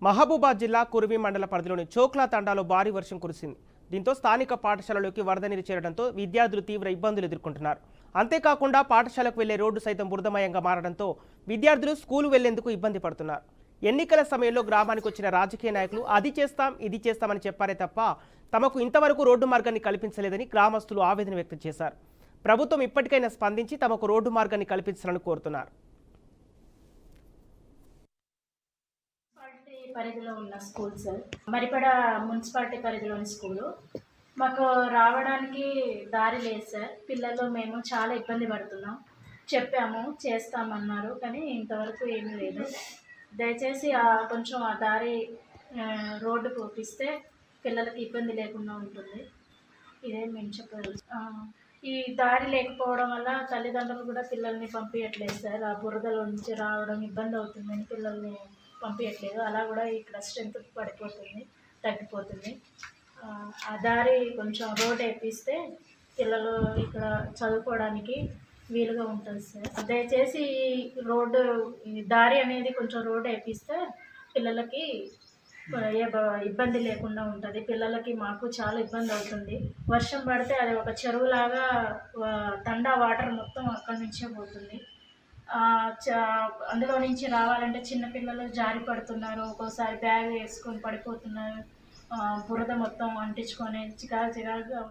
మహబూబాద్ జిల్లా కురివి మండల పరిధిలోని చోక్లా తండాలో భారీ వర్షం కురిసింది. దీంతో స్థానిక పాఠశాలలోకి వరద నీరు చేరడంతో విద్యార్థులు తీవ్ర ఇబ్బందులు ఎదుర్కొంటున్నారు. అంతేకాకుండా పాఠశాలకు వెళ్లే రోడ్డు సైతం బురదమయంగా మారడంతో విద్యార్థులు స్కూలు వెళ్లేందుకు ఇబ్బంది పడుతున్నారు. ఎన్నికల సమయంలో గ్రామానికి వచ్చిన రాజకీయ నాయకులు అది చేస్తాం ఇది చేస్తామని చెప్పారే తప్ప తమకు ఇంతవరకు రోడ్డు మార్గాన్ని కల్పించలేదని గ్రామస్తులు ఆవేదన వ్యక్తం చేశారు. ప్రభుత్వం ఇప్పటికైనా స్పందించి తమకు రోడ్డు మార్గాన్ని కల్పించాలని కోరుతున్నారు. పరిధిలో ఉన్న స్కూల్స్ మరిపడ మున్సిపాలిటీ పరిధిలోని స్కూలు మాకు రావడానికి దారి లేదు సార్. పిల్లలు మేము చాలా ఇబ్బంది పడుతున్నాం. చెప్పాము చేస్తామన్నారు కానీ ఇంతవరకు ఏమీ లేదు. దయచేసి కొంచెం ఆ దారి రోడ్డు పోపిస్తే పిల్లలకి ఇబ్బంది లేకుండా ఉంటుంది. ఇదే మేము చెప్పాలి. ఈ దారి లేకపోవడం వల్ల తల్లిదండ్రులు కూడా పిల్లల్ని పంపించట్లేదు సార్. ఆ బురదలో నుంచి రావడం ఇబ్బంది అవుతుందని పిల్లల్ని పంపించట్లేదు. అలా కూడా ఇక్కడ స్ట్రెంత్ పడిపోతుంది, తగ్గిపోతుంది. ఆ దారి కొంచెం రోడ్ వేపిస్తే పిల్లలు ఇక్కడ చదువుకోవడానికి వీలుగా ఉంటుంది సార్. దయచేసి రోడ్డు దారి అనేది కొంచెం రోడ్ వేపిస్తే పిల్లలకి ఇబ్బంది లేకుండా ఉంటుంది. పిల్లలకి మాకు చాలా ఇబ్బంది అవుతుంది. వర్షం పడితే అది ఒక చెరువులాగా తండా వాటర్ మొత్తం అక్కడి నుంచే పోతుంది. అందులో నుంచి రావాలంటే చిన్నపిల్లలు జారి పడుతున్నారు, ఒక్కోసారి బ్యాగ్ వేసుకొని పడిపోతున్నారు. బురద మొత్తం అంటించుకొని చికాకుగా